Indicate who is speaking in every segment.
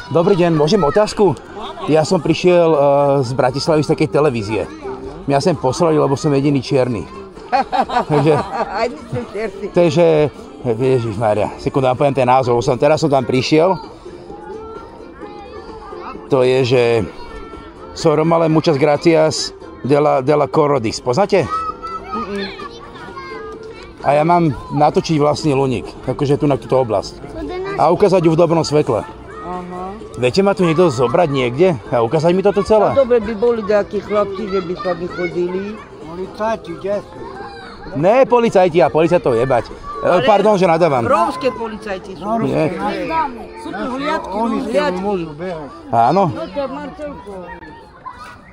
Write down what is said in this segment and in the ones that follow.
Speaker 1: Dobrý deň, môžem otázku? Ja som prišiel z Bratislavy z takej televízie. Mňa sem poslali, lebo som jediný čierny. Takže, ježišmária, sekunda, poviem ten názov. Teraz som tam prišiel. To je, že Soy Romale, muchas gracias de la Corodis. Poznáte? A ja mám natočiť vlastný Luník, akože tu na túto oblasť. A ukázať ju v dobrom svetle. Viete ma tu niekto zobrať niekde a ukázať mi toto celé?
Speaker 2: A dobre by boli nejakí chlapci, že by s vami chodili.
Speaker 3: Policajti, kde sú?
Speaker 1: Ne, policajti a policajtov jebať. Pardon, že nadávam.
Speaker 2: Rómske policajti sú.
Speaker 1: Nie.
Speaker 2: Sú tu hliadky,
Speaker 3: Oni s tebou môžu behať.
Speaker 1: Áno.
Speaker 2: No to je Marcelko.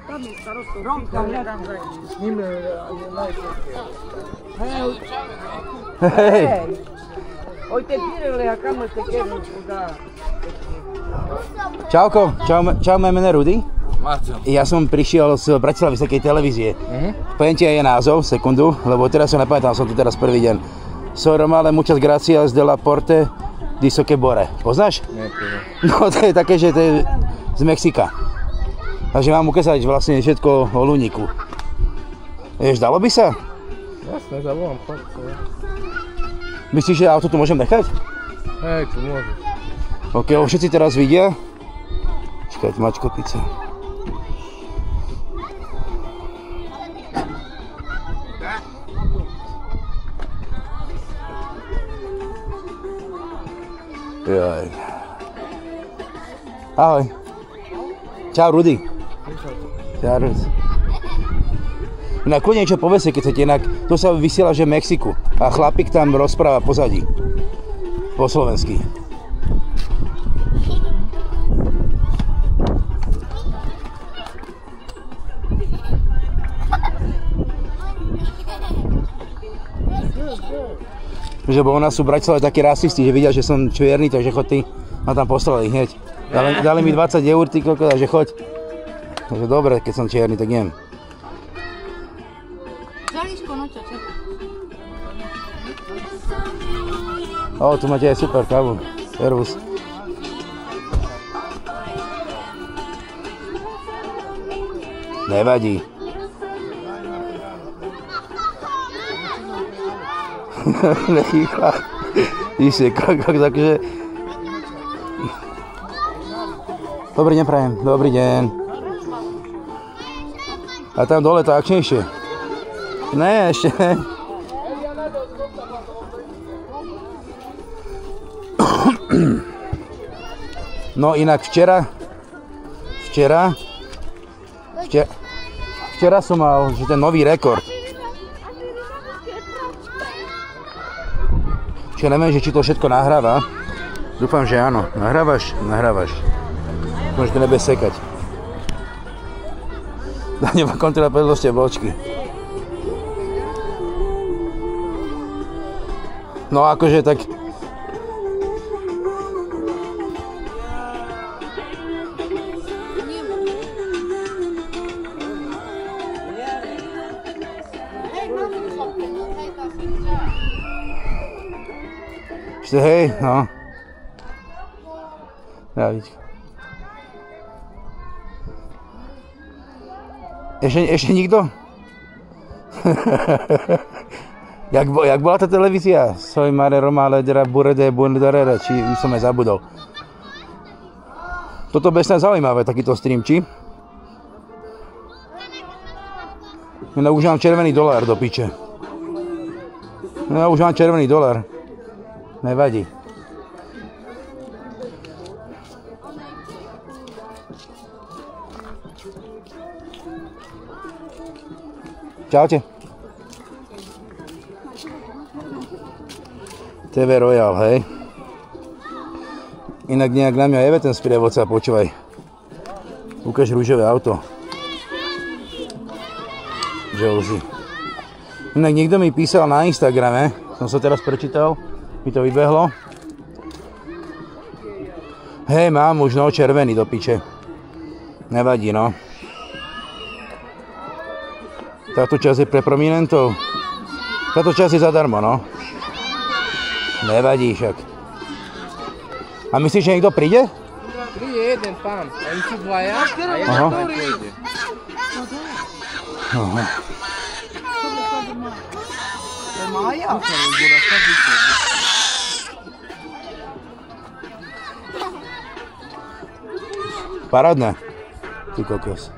Speaker 2: Tam je starosto Rómka, hľadám za ním.
Speaker 3: S nimi ani najlepšie.
Speaker 1: Hej.
Speaker 2: Oj, te pirele, a kam te kerenčku dá.
Speaker 1: Čauko, čau, moje meno je Rudy.
Speaker 4: Marcel.
Speaker 1: Ja som prišiel z Bratislavy z takej televízie. Poviem ti aj názov, sekundu, lebo teraz sa nepamätám, som tu teraz prvý deň. Soy Romale, muchas gracias de la porte di Soquebore. Poznáš? No to je také, že to je z Mexika. Takže mám ukázať vlastne všetko o Luníku. Vieš, dalo by sa?
Speaker 4: Jasné, zavolám chlapcov.
Speaker 1: Myslíš, že auto tu môžem nechať?
Speaker 4: Hej, tu môžeš.
Speaker 1: OK, všetci teraz vidia. Čakaj, mačko pizza. Jaj. Ahoj. Čau, Rudy. Čau, Rudy. Inak kľudne niečo povedzte, keď chcete, inak to sa vysiela, že v Mexiku. A chlapík tam rozpráva pozadí. Po slovensky. Že bo u nás sú v Bratislave takí rasisti, že vidia, že som čierny, takže choď ty. Ma tam poslali hneď. Dali mi 20 eur, ty kokos, takže choď. Takže dobre, keď som čierny, tak neviem. O, tu máte aj super kávu. Servus. Nevadí. Nechýchá. Víš, takže... Dobrý deň, prajem. Dobrý deň. A tam dole to akčnejšie. Ne, ešte ne. No inak včera som mal že ten nový rekord. Čiže neviem, že či to všetko nahráva. Dúfam, že áno. Nahrávaš? Nahrávaš. Dúfam, že to nebude sekať. Daňová kontrola predložte bočky. No akože tak... Hej, no. Javíčko. Ešte nikto? jak bola tá televízia? Soy Romale de la Burede Bundarere, či už som aj zabudol. Toto bude snad zaujímavé, takýto stream, či? No už mám červený dolár do piče. No už mám červený dolár. Nevadí. Čaute. TV Royal, hej. Inak nejak na mňa jebe ten sprievodca, počúvaj. Ukáž rúžové auto. Josie. Inak niekto mi písal na Instagrame, som sa teraz prečítal. Mi to vybehlo. Hej, mám už no červený do piče. Nevadí, no. Táto časť je pre prominentov. Táto časť je zadarmo, no. Nevadí však. A myslíš, že niekto príde?
Speaker 4: Príde jeden pán, oni sú dvaja a jeden
Speaker 1: Aha.
Speaker 4: pán pôjde.
Speaker 1: Aha.
Speaker 2: To je Maja.
Speaker 1: Parádne. Ty kokos.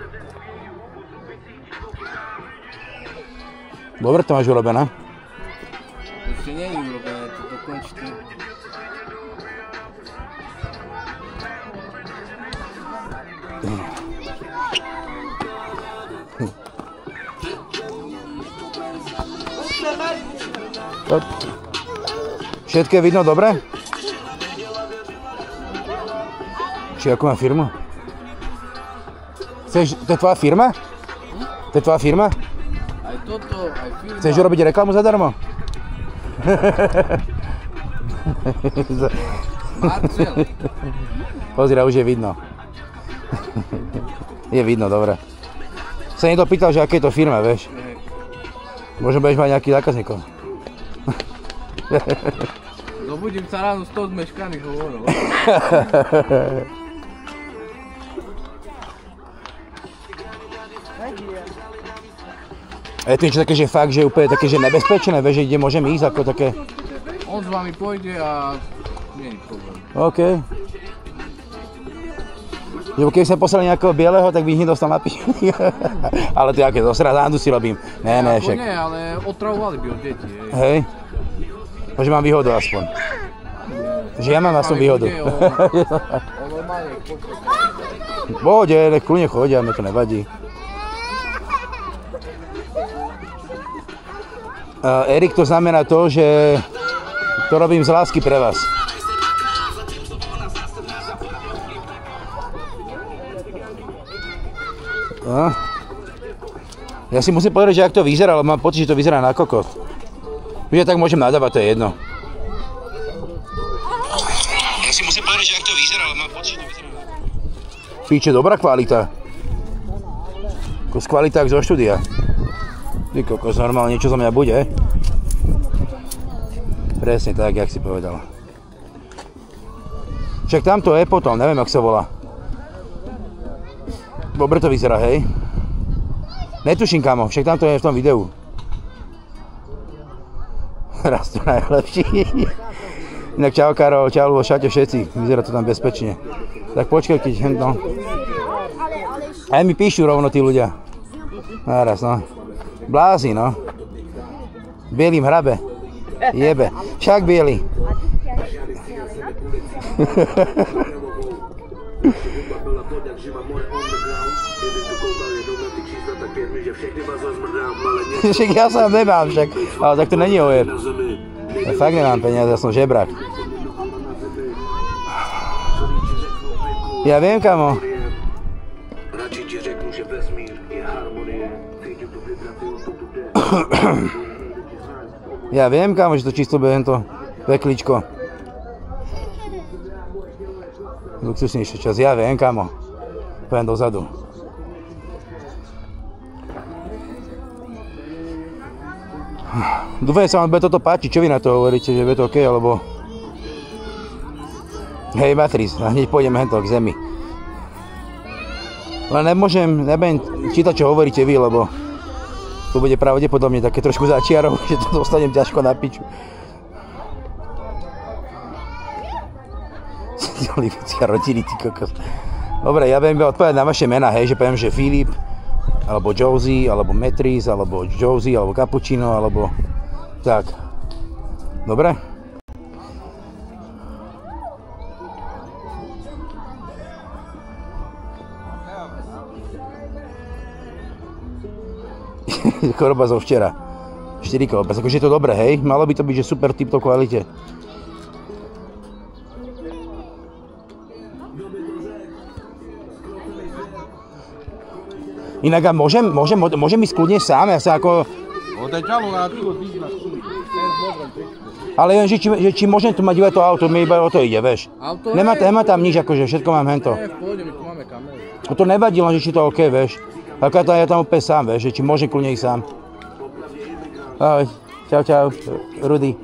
Speaker 1: Dobre to máš urobené.
Speaker 4: Ešte nie je urobené, to dokončite.
Speaker 1: Všetko je vidno dobre? Či ako má firmu? Chceš, to je tvoja firma? To je tvoja firma?
Speaker 4: Aj toto, aj firma.
Speaker 1: Chceš urobiť reklamu zadarmo?
Speaker 4: Marcel.
Speaker 1: Pozri, už je vidno. Je vidno, dobre. Sa niekto pýtal, že aké je to firma, vieš? Možno budeš mať nejakých zákazníkov.
Speaker 4: Zobudím sa ráno 100 zmeškaných hovorov.
Speaker 1: A je to niečo také, že fakt, že je úplne také, že nebezpečné, vieš, že kde môžem ísť, ako také...
Speaker 4: On s vami pôjde a nie je problém.
Speaker 1: OK. Lebo keby sme poslali nejakého bieleho, tak by ich nedostal na piš. Ale to je aké, dosť randu si robím. Ne, však.
Speaker 4: Nie, ale otravovali by od deti.
Speaker 1: Hej. Takže mám výhodu aspoň. Že ja mám aspoň výhodu.
Speaker 4: O normálne
Speaker 1: Pohode, nech kľudne chodia, mne to nevadí. Erik, to znamená to, že to robím z lásky pre vás. Ja si musím povedať, že ak to vyzerá, ale mám pocit, že to vyzerá na kokot. Už ja tak môžem nadávať, to je jedno. Ja si musím povedať, že ak to vyzerá, ale mám pocit, že to vyzerá na kokot. Píče, dobrá kvalita. Z kvalita zo štúdia. Ty kokos, normálne niečo za mňa bude. Presne tak, jak si povedal. Však tamto je potom, neviem, jak sa volá. Dobre to vyzerá, hej? Netuším, kamo, však tamto je v tom videu. Raz to najlepší. Inak čau, Karol, čau, šate všetci, vyzerá to tam bezpečne. Tak počkaj, keď no. Aj mi píšu rovno tí ľudia. Naraz, no. Blázi, no. Bielým hrabe. Jebe. Však bielý. Však ja sám nemám však. Ale tak to není ojeb. Ja fakt nemám peniaze, ja som žebrak. Ja viem, kamo. Ja viem, kamo, že to čisto bude to pekličko. Luxusnejšia časť, ja viem, kamo. Poviem dozadu. Dúfam, že sa vám bude toto páčiť, čo vy na to hovoríte, že bude to OK, alebo... Hej, Matriz, a hneď pôjdeme hento k zemi. Len nebudem čítať, čo hovoríte vy, lebo... To bude pravdepodobne také trošku začiarov, že to dostanem ťažko na piču. Olivická rodiny, ty kokos. Dobre, ja budem odpovedať na vaše mená, hej, že poviem, že Filip, alebo Josie, alebo Matriz, alebo Josie, alebo Cappuccino, alebo... Tak. Dobre? Choroba zo včera. 4 kolobás. Akože je to dobré, hej? Malo by to byť, že super tip to kvalite. Inak a môžem ísť kľudne sám, ja sa ako... Ale jen, že či môžem tu mať iba to auto, mi iba o to ide, vieš. Nemá tam nič, akože všetko mám hento.
Speaker 4: v pohode, my tu máme kameru.
Speaker 1: To nevadí, len že či to OK, vieš. Tak ja tam úplne sám, vieš, že či môžem kľudne ísť sám. Ahoj, čau, Rudy.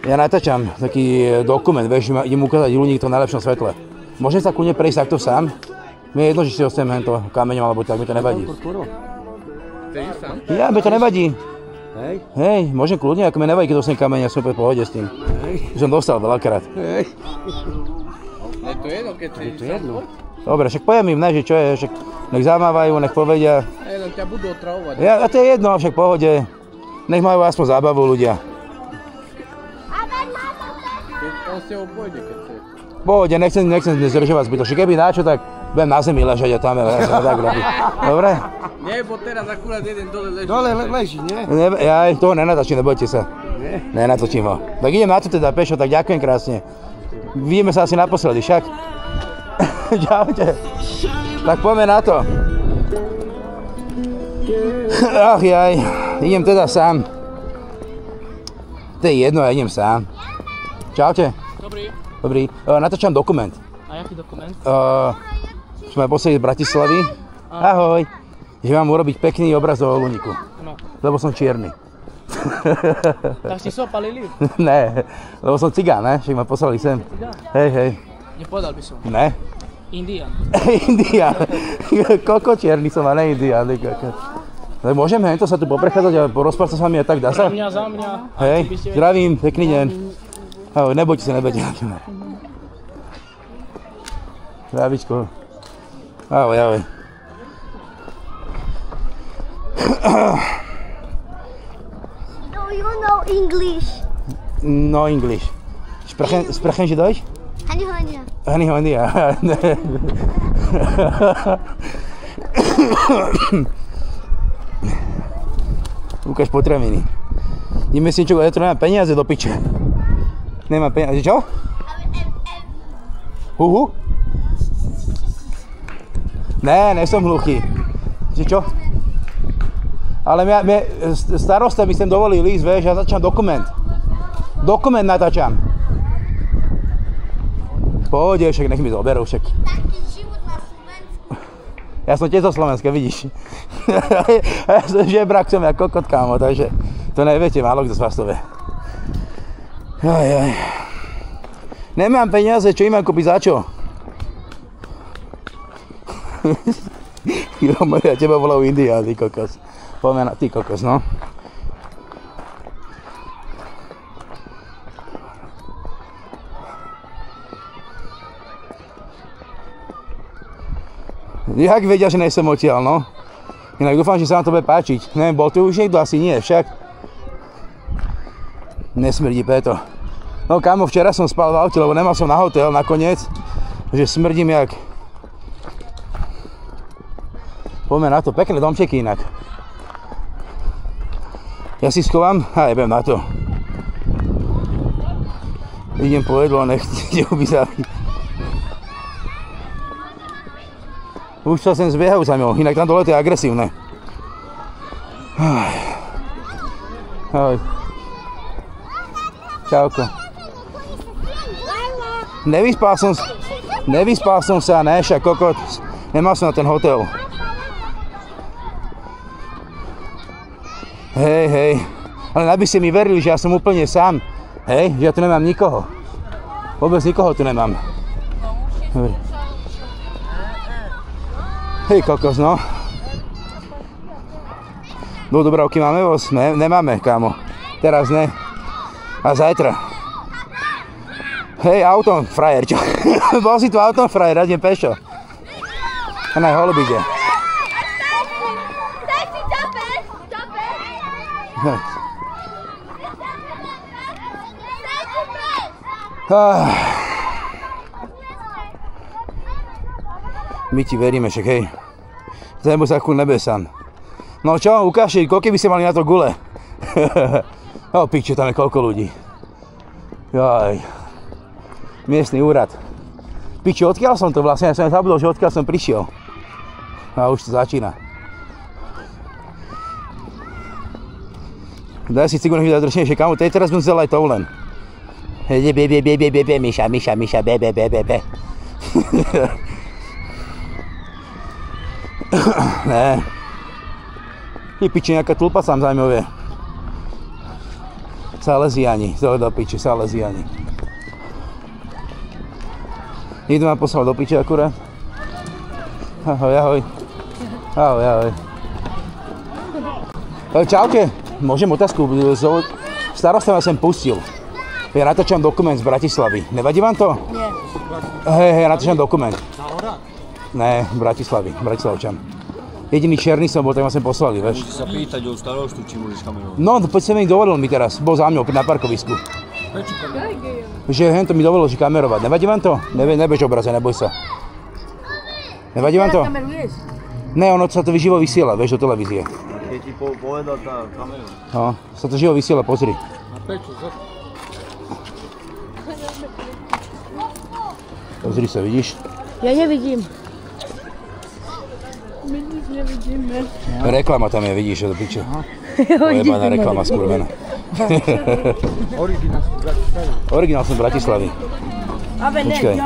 Speaker 1: Ja natáčam taký dokument, vieš, idem ukázať ľudí v tom najlepšom svetle. Môžem sa ku nej prejsť takto sám? Mi je jedno, že si dostanem to kameňom, alebo tak, mi to nevadí.
Speaker 4: Chceš sám?
Speaker 1: Ja, mi to nevadí.
Speaker 3: Hej.
Speaker 1: Hej, môžem kľudne, ako mi nevadí, keď dostanem kameň, ja som úplne v pohode s tým. Už som dostal veľakrát.
Speaker 3: Hej.
Speaker 4: Je to jedno, keď chceš
Speaker 3: To je jedno.
Speaker 1: Dobre, však poviem im, ne, že čo je, však nech zamávajú, nech povedia.
Speaker 4: Len ťa budú otravovať.
Speaker 1: Ja, a to je jedno, však v pohode. Nech majú aspoň zábavu ľudia.
Speaker 4: Keď on s tebou pôjde, keď chceš.
Speaker 1: V pohode, nechcem zdržovať zbytočne. Keby náčo, tak budem na zemi ležať a tam ja sa tak robí. Dobre?
Speaker 4: Nie, bo teraz akurát jeden dole leží.
Speaker 3: Dole leží, nie?
Speaker 1: Ja toho nenatočím, nebojte sa.
Speaker 3: Nie?
Speaker 1: Nenatočím ho. Tak idem na to teda pešo, tak ďakujem krásne. Vidíme sa asi naposledy, však? Čaute. Tak poďme na to. Ach jaj, idem teda sám. To je jedno, ja idem sám. Čaute. Dobrý. Natáčam dokument.
Speaker 5: A jaký dokument?
Speaker 1: Sme poslali z Bratislavy. Ahoj. Že mám urobiť pekný obraz do Holuníku.
Speaker 5: No.
Speaker 1: Lebo som čierny.
Speaker 5: Tak ste sa opalili?
Speaker 1: Ne, lebo som cigán, ne? Však ma poslali sem. Hej.
Speaker 5: Nepovedal by som.
Speaker 1: Ne?
Speaker 5: Indián.
Speaker 1: Indián. Koko čierny som a ne Indián. Tak môžeme hento sa tu poprechádzať a porozprávať sa s vami a tak, dá sa?
Speaker 5: Za mňa.
Speaker 1: Hej, zdravím, pekný deň. Ahoj, nebojte sa. Zdravíčko. Ahoj.
Speaker 6: Do you know English?
Speaker 1: No English. Sprechen Sie Deutsch?
Speaker 6: Honey.
Speaker 1: Ja. Ukáž potraviny. Ideme si niečo, ja tu nemám peniaze do piče. Nemám peniaze, čo? Huhu? Ne, som hluchý. Čo? Ale starosta mi sem dovolil ísť, vieš, ja začám dokument. Dokument natáčam. Pohode, však nech mi zoberú, však.
Speaker 6: Taký život na Slovensku.
Speaker 1: Ja som tiež zo Slovenska, vidíš. Ja som žebrak, som ja kokot, kámo, takže to neviete, málo kto z vás to vie. Aj. Nemám peniaze, čo im mám kúpiť za čo? Ja teba volajú Indián, ty kokos. Poďme na, ty kokos, no. Jak vedia, že nejsem odtiaľ, no? Inak dúfam, že sa vám to bude páčiť. Neviem, bol tu už niekto? Asi nie, však. Nesmrdí Peto. No kámo, včera som spal v aute, lebo nemal som na hotel nakoniec. Že smrdím jak. Poďme na to, pekné domčeky inak. Ja si schovám a jebem na to. Idem po jedlo, nechcete ubízali. Už sa sem zbiehajú za mňou, inak tam dole to je agresívne. Ahoj. Čauko. Nevyspal som sa, ne, však kokot. Nemal som na ten hotel. Hej. Ale aby ste mi verili, že ja som úplne sám. Hej, že ja tu nemám nikoho. Vôbec nikoho tu nemám. Dobre. Hej, kokos, no. Do Dubravky máme voz? Ne, nemáme, kámo. Teraz ne. A zajtra. Hej, autom, frajer, čo? Bol si tu autom, frajer, ja idem pešo. A na holubíde. My ti veríme, však hej. Zajmu sa ku nebesám. No čo, ukáži, koľko by ste mali na to gule? O piče, tam je koľko ľudí. Jaj. Miestny úrad. Piči, odkiaľ som to vlastne? Ja som zabudol, že odkiaľ som prišiel. A už to začína. Daj si cigúnek vydať drčnejšie, kámo, teraz budem zelať tou len. Miša, Ne. Je piči, nejaká tulpa sám zaujímavé. Salesiani, to do piči, Salesiani. Niekto ma poslal do piče akurát. Ahoj, ahoj. Ahoj, ahoj. Čaute, môžem otázku? Starosta ma sem pustil. Ja natáčam dokument z Bratislavy. Nevadí vám to?
Speaker 2: Nie.
Speaker 1: Hej, natáčam dokument. Ne, Bratislavy, Bratislavčan. Jediný černý som bol, tak ma sem poslali, vieš.
Speaker 7: Musíš sa pýtať o starostu, či môžeš kamerovať.
Speaker 1: No, poď sa mi dovolil mi teraz, bol za mňou na parkovisku. Že hento mi dovolil, že kamerovať. Nevadí vám to? Nebež obraze, neboj sa. Nevadí vám to? Ne, ono sa to živo vysiela, vieš, do televízie.
Speaker 7: Keď ti povedal tá kamera.
Speaker 1: No, sa to živo vysiela, pozri. Pozri sa, vidíš?
Speaker 2: Ja nevidím.
Speaker 5: My nic nevidíme.
Speaker 1: Reklama tam je, vidíš, do piče. Pojebaná reklama, skurvená. Originál som z Bratislavy. Počkaj.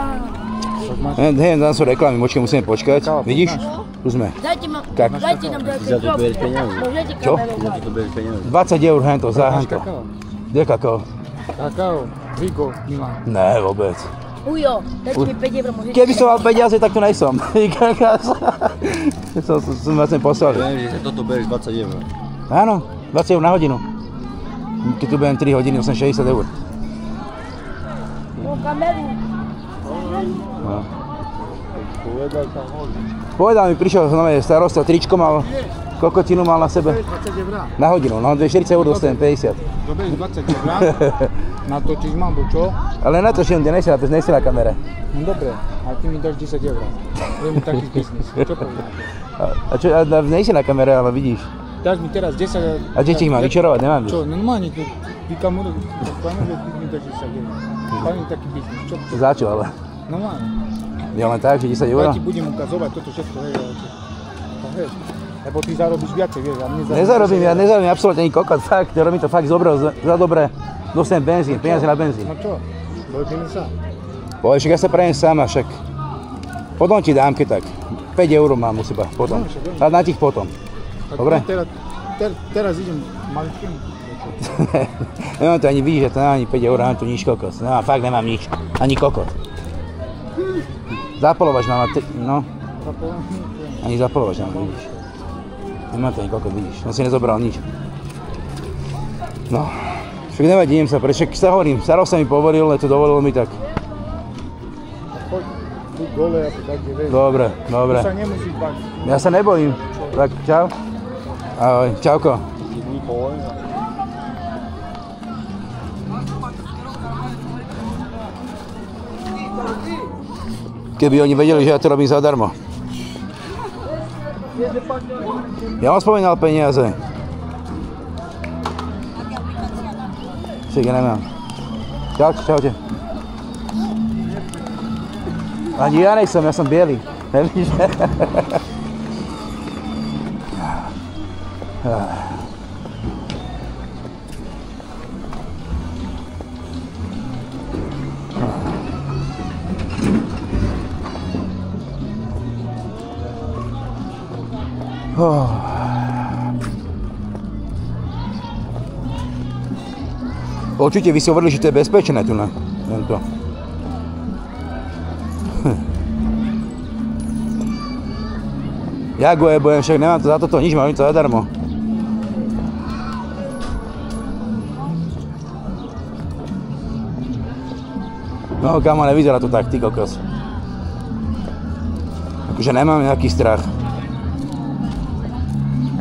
Speaker 1: Hej, tam sú reklamy, musíme počkať. Vidíš? Tu sme.
Speaker 2: Dajte nám
Speaker 7: Za to bereš peniaze.
Speaker 1: Čo?
Speaker 7: Za to bereš peniaze.
Speaker 1: 20 eur, hento, za hento. Kde je kakao?
Speaker 3: Kakao, Rigo, Milan.
Speaker 1: Ne, vôbec.
Speaker 2: Ujo, dajte mi 5 eur, môžete...
Speaker 1: Keby som mal peniaze, tak tu nejsom. Som vás sem poslal.
Speaker 7: Viem, že toto bereš 20 eur.
Speaker 1: Áno, 20 eur na hodinu. Keď tu budem 3 hodiny, som 60 eur.
Speaker 2: No, kameru.
Speaker 1: No.
Speaker 7: Povedal sa hodí.
Speaker 1: Povedal mi, prišiel starosta, tričko mal, kokotinu mal na sebe.
Speaker 3: 20 eur.
Speaker 1: Na hodinu, no 40 eur dostanem 50.
Speaker 3: Dobre, 20 eur. Natočíš mambu, čo?
Speaker 1: Ale na to, že on nesi na kamere.
Speaker 3: No dobre, a ty mi dáš 10 eur. Je mi taký biznis. Čo povedal?
Speaker 1: A čo, nejsi na kamere, ale vidíš.
Speaker 3: Dáš mi teraz 10...
Speaker 1: A kde ti ich mám vyčarovať? Nemám
Speaker 3: Čo,
Speaker 1: nič.
Speaker 3: normálne, ty kameru, ty mi dáš 10 eur. Dáš mi taký biznis, čo?
Speaker 1: Za čo, ale?
Speaker 3: Normálne.
Speaker 1: Ja len tak, že 10 eur?
Speaker 3: Ja ti budem ukazovať toto všetko, hej, hej. Lebo ty zarobíš viacej, vieš, a mne
Speaker 1: Nezarobím absolútne ani kokot, fakt, robím to fakt za dobre. Dostanem benzín, peniaze na benzín.
Speaker 3: No čo, dojpíme sa.
Speaker 1: Povedz, však ja sa prejem sám a však. Potom ti dám, keď tak. 5 eur mám u seba, potom. A na tých potom. Dobre?
Speaker 3: Teraz idem maličkým.
Speaker 1: Nemám to ani vidíš, že to nemám ani 5 eur, mám tu nič kokos. No, fakt nemám nič, ani kokot. Zapalovač mám, no. Ani zapalovač mám, vidíš. Nemám to ani kokot, vidíš, on si nezobral nič. No. Však nevadím sa, prečo sa hovorím, starosta mi povoril, to dovolil mi tak.
Speaker 3: Poď tu dole a tak, vieš.
Speaker 1: Dobre, dobre.
Speaker 3: Tu sa nemusíš bať.
Speaker 1: Ja sa nebojím. Tak, čau. Ahoj, čauko. Keby oni vedeli, že ja to robím zadarmo. Ja vám spomínal peniaze. Však ja nemám. Čaute. Ani ja nejsem, ja som bielý. Nevíš? Určite vy si hovorili, že to je bezpečné tu na tento. Ja budem, však nemám to za toto nič, mám to zadarmo. No kamo, nevyzerá to tak, ty kokos. Akože nemám nejaký strach.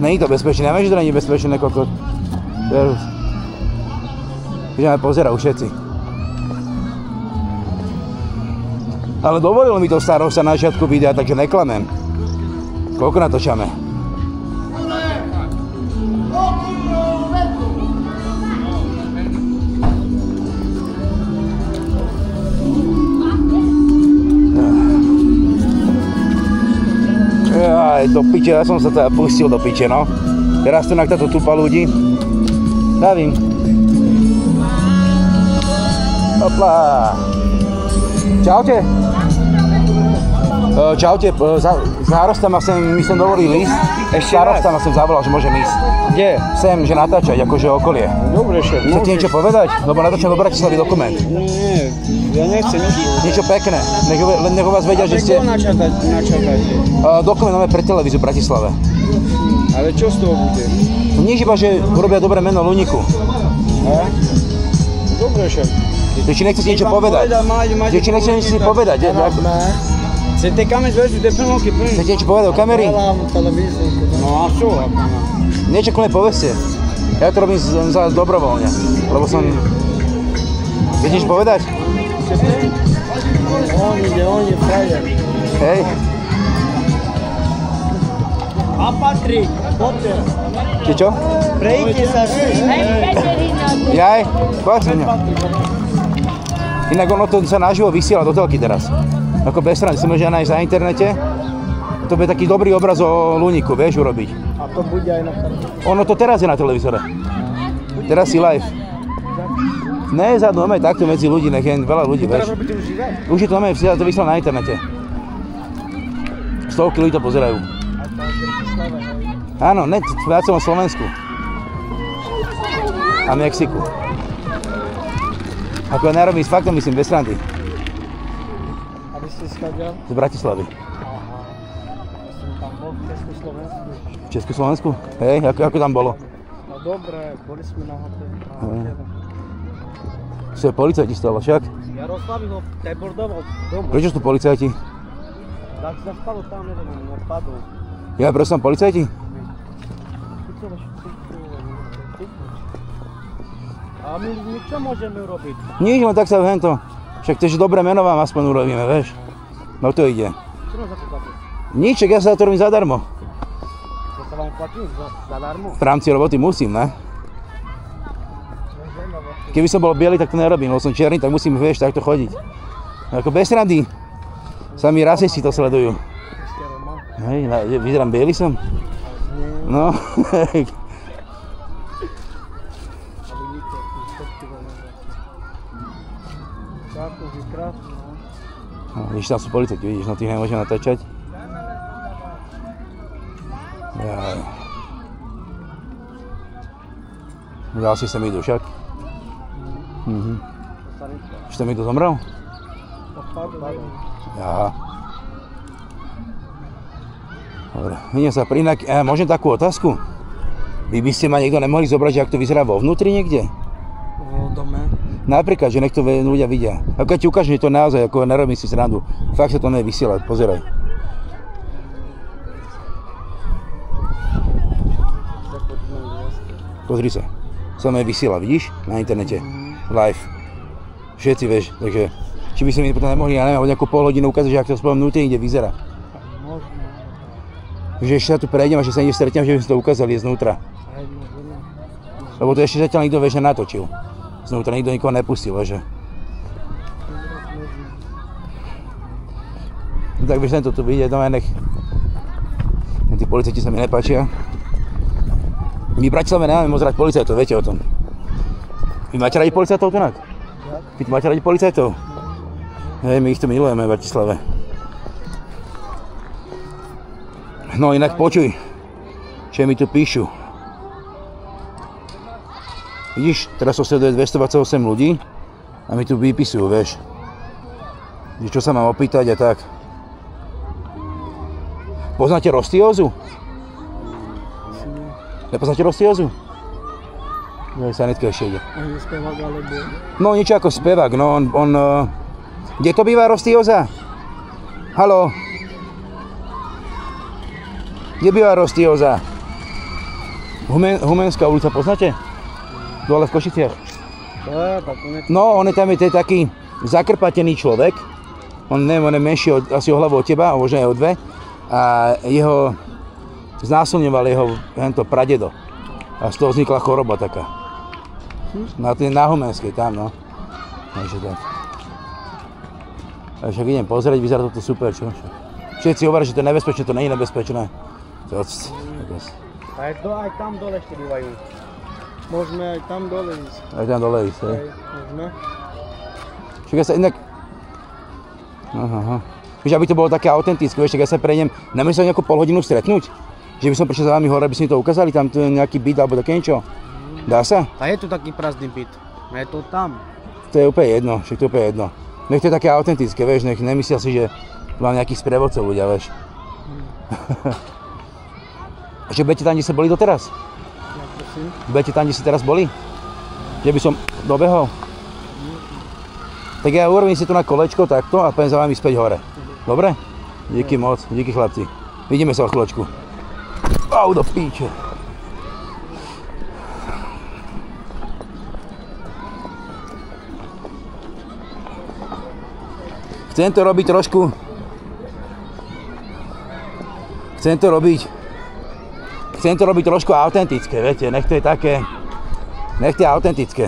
Speaker 1: Není to bezpečné, neviem, že to není bezpečné, kokos. Že ma pozerajú všetci. Ale dovolil mi to starosta na začiatku videa, takže neklamem. Koľko natočame? Aj, do piče, ja som sa teda pustil do piče, no. Teraz tu táto tupa ľudí. Davím. Hopla. Čaute. Čaute, starosta ma sem, my som dovolili ísť. Starosta ma sem zavolal, že môžem ísť.
Speaker 3: Kde?
Speaker 1: Sem, že natáčať, akože okolie.
Speaker 3: Dobre, šéf.
Speaker 1: Chcete niečo povedať? Lebo natáčam do Bratislavy dokument.
Speaker 3: Nie, ja nechcem nič.
Speaker 1: Niečo pekné, nech o vás vedia, že ste...
Speaker 3: načatáte?
Speaker 1: Dokument máme pre televíziu v Bratislave.
Speaker 3: Ale čo z toho bude?
Speaker 1: Nič iba, že robia dobré meno Luníku.
Speaker 3: Dobre, šéf.
Speaker 1: Či nechcete niečo povedať? Či nechcete niečo povedať?
Speaker 3: Chcete kameň zväzu, de plno ki plno.
Speaker 1: Chcete niečo povedať o kamery?
Speaker 3: No a čo?
Speaker 1: Niečo kľudne povedzte. Ja to robím dobrovoľne, lebo som... Viete niečo povedať?
Speaker 3: On je frajer.
Speaker 1: Hej.
Speaker 3: A Patrik, Potter.
Speaker 1: Ty čo?
Speaker 3: Prejte sa
Speaker 1: Jaj, poď sa mňa. Inak ono to sa naživo vysiela do telky teraz. Ako bez strany, si môže nájsť na internete. To bude taký dobrý obraz o Luníku, vieš urobiť.
Speaker 3: A to bude aj na televízore.
Speaker 1: Ono to teraz je na televízore. Teraz si live. Ne, zadnú, máme takto medzi ľudí, nech je veľa ľudí, vieš. Už je to máme, to vysiela na internete. Stovky ľudí to pozerajú. Áno, ne, na celom Slovensku. A Mexiku. Ako ja nerobím s faktom, myslím, bez srandy.
Speaker 3: A vy ste skadiaľ?
Speaker 1: Z Bratislavy.
Speaker 3: Aha. Ja som tam bol v Československu.
Speaker 1: V Československu? Hej, ako tam bolo?
Speaker 3: No dobre, boli sme na hoteli.
Speaker 1: Sú policajti stalo však?
Speaker 3: Jaroslav ho deportoval domov.
Speaker 1: Prečo sú policajti?
Speaker 3: Tak sa stalo tam, neviem, no padol.
Speaker 1: Ja prosím, policajti?
Speaker 3: A my čo môžeme urobiť?
Speaker 1: Nič, len tak sa hento. Však to, že dobré meno vám aspoň urobíme, vieš? No to ide.
Speaker 3: Čo nám za to platí?
Speaker 1: Nič, ja sa to robím zadarmo.
Speaker 3: Ja sa vám platím zadarmo?
Speaker 1: V rámci roboty musím, ne? Keby som bol biely, tak to nerobím, lebo som čierny, tak musím, vieš, takto chodiť. Ako bez rady. Sami rasisti to sledujú. Hej, vyzerám biely som? No. Vidíš, tam sú policajti, vidíš, no tých nemôžem natáčať. Jaj. Ďalší sem idú však. Už tam idú zomrel? Aha. Dobre, idem sa prinak. Môžem takú otázku? Vy by ste ma niekto nemohli zobrať, že ak to vyzerá vo vnútri niekde?
Speaker 3: V dome.
Speaker 1: Napríklad, že nech to ľudia vidia. Ako keď ti ukážem, že to naozaj, ako nerobím si srandu. Fakt sa to nevie vysielať, pozeraj. Pozri sa. Sa ma vysiela, vidíš? Na internete. Live. Všetci, vieš, takže... Či by ste mi potom nemohli, ja neviem, nejakú pol hodinu ukázať, že ak to spôsobom vnútri ide vyzerá. Že ešte sa tu prejdem a že sa niekde stretnem, že by si to ukázali znútra. Lebo to ešte zatiaľ nikto, vieš, nenatočil. Znútra nikto nikoho nepustil, vieš. No tak vieš, tento tu vidieť, no nech... Tí policajti sa mi nepáčia. My v Bratislave nemáme moc rád policajtov, viete o tom. Vy máte radi policajtov tu nak? Vy máte radi policajtov? Hej, my ich tu milujeme v Bratislave. No inak počuj, čo mi tu píšu. Vidíš, teraz to sleduje 228 ľudí a mi tu vypisujú, vieš. Čo sa mám opýtať a tak. Poznáte Rostiózu? Nepoznáte Rostiózu? No, sanitka ešte ide.
Speaker 3: On je spevák alebo...
Speaker 1: No, niečo ako spevák, no on... Kde to býva Rostióza? Haló? Kde býva Rostióza? Humenská ulica, poznáte? Dole v Košiciach. No, on je tam, je taký zakrpatený človek. On neviem, on je menší asi o hlavu od teba, možno aj o dve. A jeho znásilňoval jeho pradedo. A z toho vznikla choroba taká. Na Humenskej, tam, no. Takže tak. A však idem pozrieť, vyzerá toto super, čo? Všetci hovoria, že to je nebezpečné, to nie je nebezpečné.
Speaker 3: Aj tam dole ešte bývajú. Môžeme aj tam dole ísť.
Speaker 1: Aj tam dole ísť, hej?
Speaker 3: Môžeme.
Speaker 1: Však ja sa inak... Aha. Vieš, aby to bolo také autentické, vieš, tak ja sa prejdem, nemôžem sa nejakú pol hodinu stretnúť? Že by som prišiel za vami hore, aby si mi to ukázali, tam tu je nejaký byt alebo také niečo. Dá sa?
Speaker 3: A je tu taký prázdny byt. Je to tam.
Speaker 1: To je úplne jedno, však to je úplne jedno. Nech to je také autentické, vieš, nech nemyslia si, že mám nejakých sprievodcov ľudia, vieš. Ešte budete tam, kde ste boli doteraz? Budete tam, kde ste teraz boli? Že by som dobehol? Tak ja urobím si tu na kolečko takto a pôjdem za vami späť hore. Dobre? Díky moc, díky chlapci. Vidíme sa o chvíľočku. Au, do píče. Chcem to robiť trošku. Chcem to robiť trošku autentické, viete, nech to je také, nech to je autentické.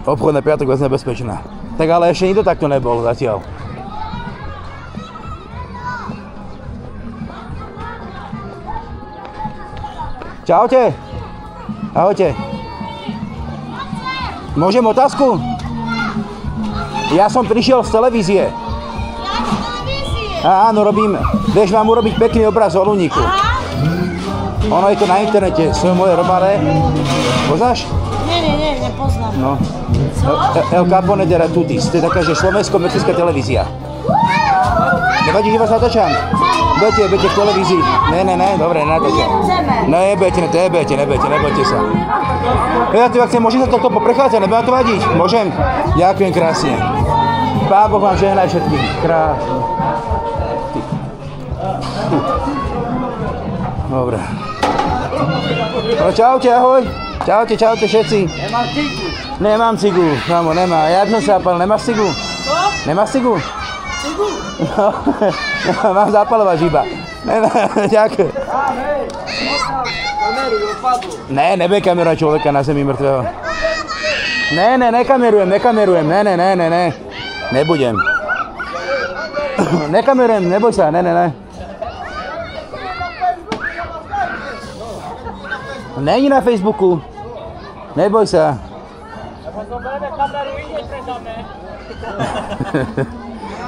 Speaker 1: Obchodná piatok vás nebezpečná. Tak ale ešte nikto takto nebol zatiaľ. Čaute. Ahojte. Môžem otázku? Ja som prišiel z televízie. Áno, robím. Vieš, mám urobiť pekný obraz o Luníku. Ono je to na internete, sú moje romáre. Poznáš?
Speaker 2: Nie, nepoznám.
Speaker 1: No. El Capone de Ratutis, to je taká, že slovensko-mexická televízia. Nevadí, že vás natáčam? Budete v televízii. Ne, dobre, natáčam. Nebojte sa. Ja tu chcem, môžem sa toto poprechádzať, nebude to vadiť? Môžem? Ďakujem krásne. Pán Boh vám žehnaj všetkým. Krásne. Dobre. No čaute, ahoj. Čaute všetci.
Speaker 3: Nemám cigu.
Speaker 1: Nemám cigu, mamo, nemá. Ja by som sa zapal, nemáš cigu?
Speaker 2: Čo?
Speaker 1: Nemáš cigu?
Speaker 2: Cigu?
Speaker 1: No, mám zapalovať iba. Ďakujem. Ne, nebude kamerovať človeka na zemi mŕtvého. Ne, nekamerujem. Ne. Nebudem. Nekamerujem, neboj sa, ne. Není na Facebooku. Neboj sa.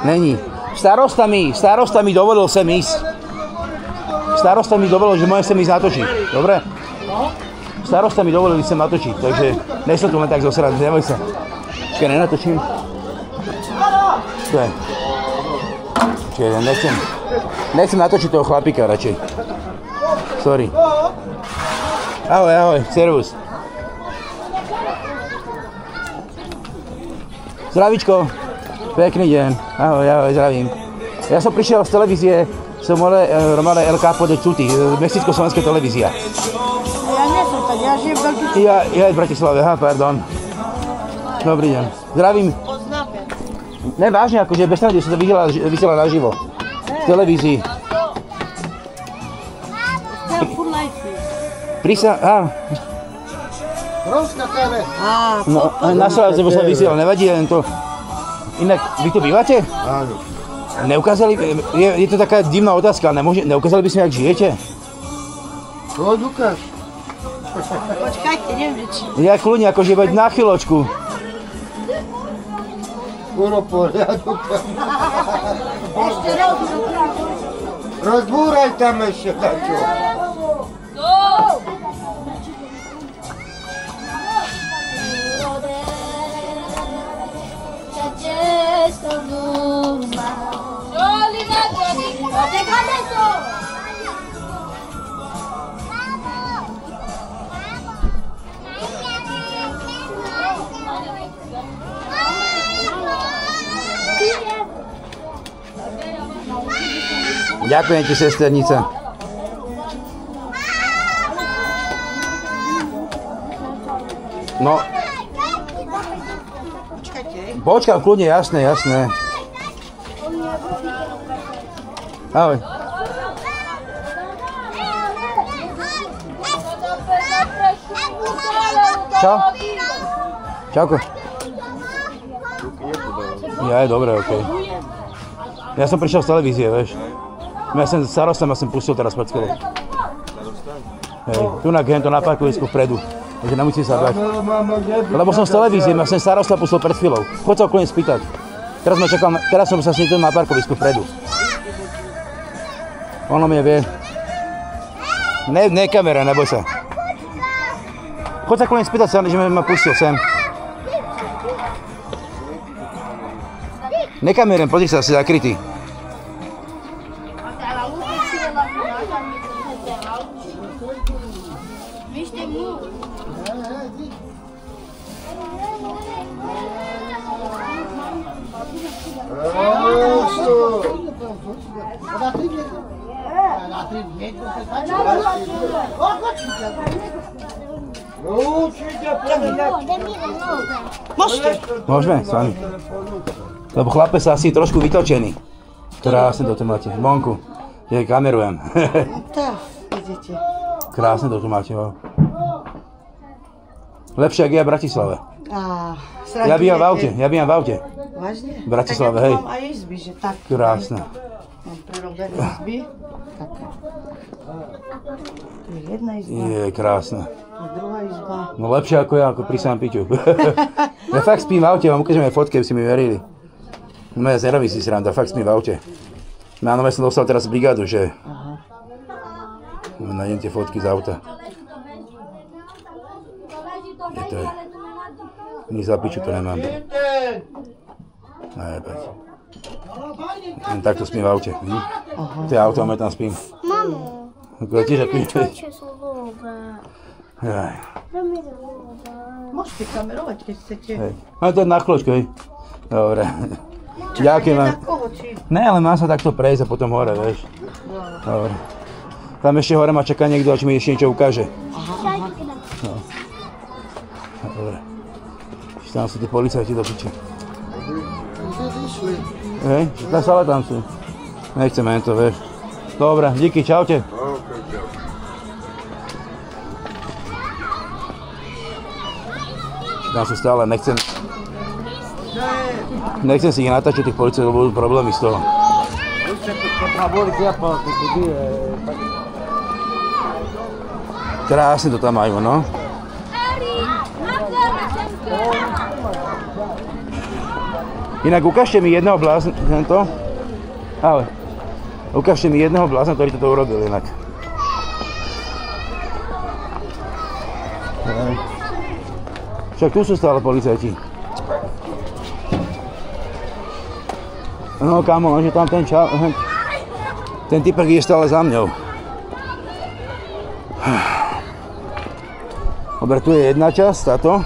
Speaker 1: Není. Starosta mi dovolil sem ísť. Starosta mi dovolil, že môžem sem ísť natočiť. Dobre? Starosta mi dovolil sem natočiť, takže nechcem tu len tak zosrať, neboj sa. Čiže nenatočím. Čo je? Čiže nechcem natočiť toho chlapíka radšej. Sorry. Ahoj, servus. Zdravíčko. Pekný deň. Ahoj, zdravím. Ja som prišiel z televízie, som Romane El Capo de Tutti, mexicko-slovenská televízia.
Speaker 2: Ja nie som tak, ja žijem v Belgicku.
Speaker 1: Ja v Bratislave, pardon. Dobrý deň. Zdravím.
Speaker 2: Poznáme.
Speaker 1: Ne, vážne, akože bez srandy, som to vysiela naživo. V televízii.
Speaker 2: Full life.
Speaker 3: Romská TV.
Speaker 1: No, na Slovensku som vysielal, nevadí, len to... Inak, vy tu bývate?
Speaker 7: Áno.
Speaker 1: Neukázali, je to taká divná otázka, neukázali by sme, jak žijete?
Speaker 7: Poď ukáž.
Speaker 2: Počkajte, neviem, či...
Speaker 1: Ja kľudne, akože veď na chvíľočku.
Speaker 7: Skoro poriadok.
Speaker 2: Ešte raz.
Speaker 7: Rozbúraj tam ešte tačo.
Speaker 1: Ďakujem ti, sesternica. No. Počkaj, kľudne, jasné. Ahoj. Čau. Čauko. Ja, je dobré, okej. Ja som prišiel z televízie, vieš. Ja som starosta, pustil teraz pred chvíľou. Hej, tu na parkovisku vpredu. Takže nemusíte sa bať. Lebo som z televízie, ja som starosta pustil pred chvíľou. Choď sa okolo spýtať. Teraz som sa s ním na parkovisku vpredu. Ono mne vie. Ne kamera, neboj sa. Choď sa okolo spýtať sa, že ma pustil sem. Nekamerujem, pozri sa, si zakrytý. Môžeme s vami. Lebo chlape sa asi trošku vytočený. Krásne to tu máte. Vonku. Ja kamerujem. Krásne to tu máte. Lepšie, ako ja v Bratislave. Ja bývam v aute.
Speaker 2: Vážne?
Speaker 1: V Bratislave, hej.
Speaker 2: Tak ja mám aj izby, že tak.
Speaker 1: Krásne.
Speaker 2: Mám prirobené izby. Tak. Tu je jedna izba.
Speaker 1: Je krásne.
Speaker 2: Tu je druhá izba.
Speaker 1: No lepšie ako ja, ako pri sám piťu. Ja fakt spím v aute, vám ukážem aj fotky, aby si mi verili. No ja zeraví si sranda, fakt spím v aute. Na nové som dostal teraz brigádu, že... Nájdem tie fotky z auta. Je to je... Ni za piču to nemám. Najebať. Len takto spím v aute. To je auto a ja tam spím.
Speaker 6: Mamo,
Speaker 1: Tiež
Speaker 2: Môžete kamerovať, keď chcete.
Speaker 1: Ale to je na chvíľočku, hej. Dobre. Ďakujem vám. Ne, ale mám sa takto prejsť a potom hore, vieš. Dobre. Tam ešte hore ma čaká niekto, či mi ešte niečo ukáže. No. Dobre. Tam sú tí policajti do piče. Hej, stále tam sú. Nechcem jen to, vieš. Dobre, díky, čaute. Tam sú stále, nechcem si ich natáčať tých policajtov, lebo budú problémy z toho. Krásne to tam majú, no. Inak ukážte mi jedného blázna, ale ukážte mi jedného blázna, ktorý toto urobil inak. Však tu sú stále policajti. No kamo, že tam ten typek je stále za mňou. Dobre, tu je jedna časť, táto.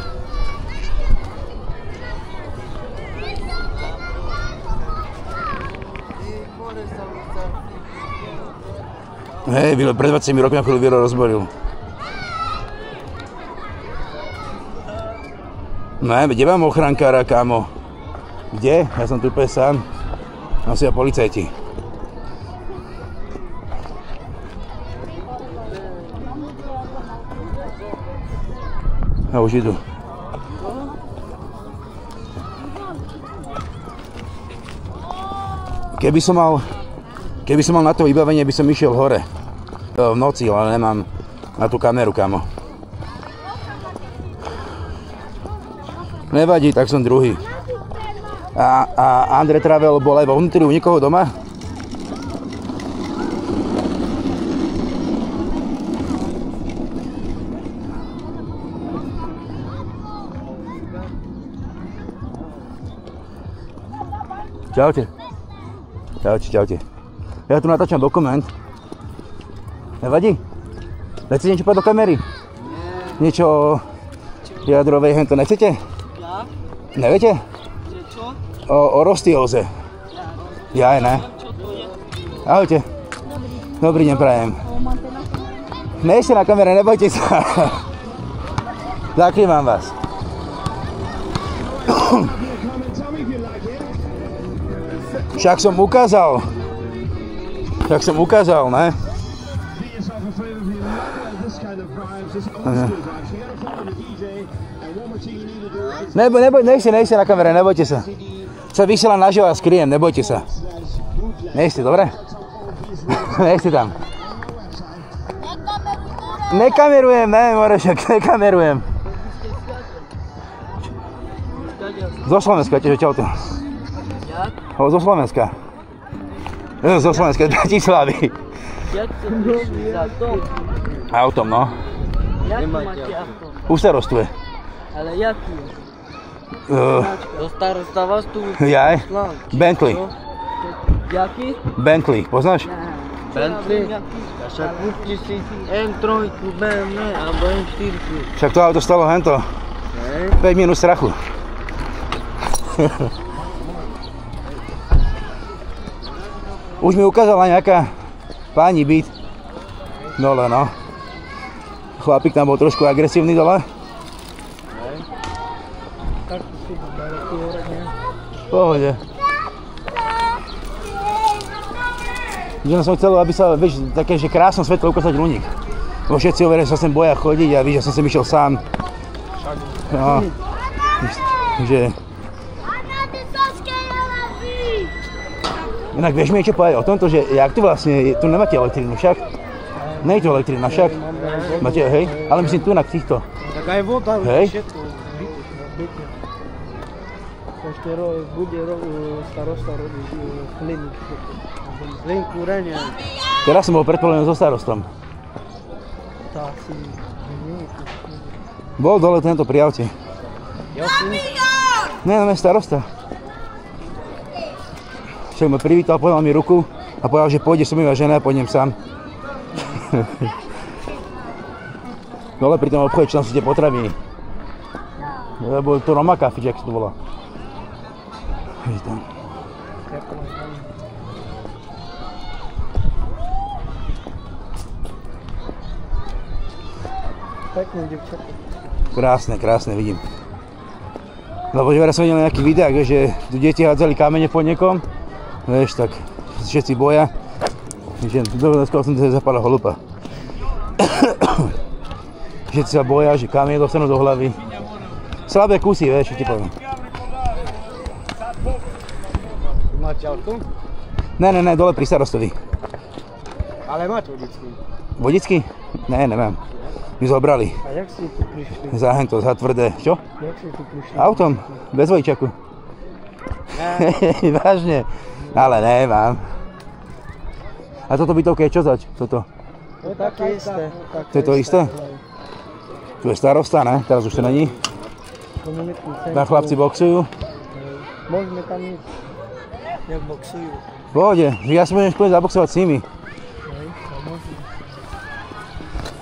Speaker 1: Hej, pred 20 rokmi ako Viro rozboril. No kde mám ochrankára, kámo? Kde? Ja som tu úplne sám. Tam sú ja policajti. A už idú. Keby som mal na to vybavenie, by som išiel hore. V noci, ale nemám na tú kameru, kamo. Nevadí, tak som druhý. A Andre Travel bol aj vo vnútri u nikoho doma? Čaute. Čaute. Ja tu natáčam dokument. Nevadí? Nechcete niečo povedať do kamery? Niečo o jadrovej hento nechcete?
Speaker 2: Ja?
Speaker 1: Neviete?
Speaker 2: Čo?
Speaker 1: O Rostióze. Ja aj ne. Ahojte. Dobrý deň prajem. Nejste na kamere, nebojte sa. Zakrývam vás. Však som ukázal, ne? Nejste na kamere, nebojte sa. Sa vysielam naživo a skrijem, nebojte sa. Nejste, dobre? Nejste tam. Nekamerujem, ne, more, však nekamerujem. Zo Slovenska, tiež odtiaľto. Zo Slovenska. Zo Slovenska, z Bratislavy.
Speaker 2: Jak ste prišli za to?
Speaker 1: Autom, no.
Speaker 2: Jak máte auto?
Speaker 1: U starostu je.
Speaker 2: Ale jaký? Do starosta vás tu
Speaker 1: Jaj?
Speaker 2: poslal.
Speaker 1: Bentley.
Speaker 2: Jaký?
Speaker 1: Bentley, poznáš?
Speaker 2: Bentley? Však kúpte si M3, BMW alebo M4.
Speaker 1: Však to auto stalo hento. 5 minút strachu. Už mi ukázala nejaká pani byt dole, no. Chlapík tam bol trošku agresívny dole. V pohode. Že som chcel, aby sa, vieš, také, že krásne svetlo ukázať ľudí. Bo všetci hovoria, že sa sem boja chodiť a víš, že som sem išiel sám. No. Že... Inak vieš mi niečo povedať o tomto, že jak tu vlastne, tu nemáte elektrínu však? Nie je tu elektrína však? Máte, hej? Ale myslím tu na týchto.
Speaker 3: Tak aj voda,
Speaker 1: hej?
Speaker 3: všetko. Ešte bude starosta robiť klinik. Len kúrenie.
Speaker 1: Teraz som bol predpovedaný so starostom.
Speaker 3: Tá si...
Speaker 1: Bol dole tento pri aute. Ne, starosta. Však ma privítal, podal mi ruku a povedal, že pôjde som iba žena a pôjdem sám. Dole pri tom obchode, čo tam sú tie potraviny. Lebo to Roma Cafe, jak to bolo. Hej tam.
Speaker 3: Pekné devčatá.
Speaker 1: Krásne, krásne, vidím. Lebo že som videl na nejakých videách, že tu deti hádzali kamene po niekom. Vieš, tak všetci boja. Že skôr som to zapadal holupa. Všetci sa boja, že kamene dostanú do hlavy. Slabé kusy, vieš, čo ti poviem.
Speaker 3: Máte auto?
Speaker 1: Ne, dole pri starostovi.
Speaker 3: Ale máte vodičky?
Speaker 1: Vodičky? Ne, nemám. My zobrali.
Speaker 3: A jak si tu prišli?
Speaker 1: Za hento, za tvrdé. Čo?
Speaker 3: Jak si tu prišli?
Speaker 1: Autom, bez vodičaku. Vážne. Ale nemám. A toto bytovka je čo zač? Toto?
Speaker 3: To je také isté.
Speaker 1: To je to isté? Tu je starosta, ne? Teraz už to není.
Speaker 3: Komunitný centrum.
Speaker 1: Tam chlapci boxujú.
Speaker 3: Môžeme tam ísť. Jak boxujú.
Speaker 1: V pohode, ja si môžem školiť zaboxovať s nimi.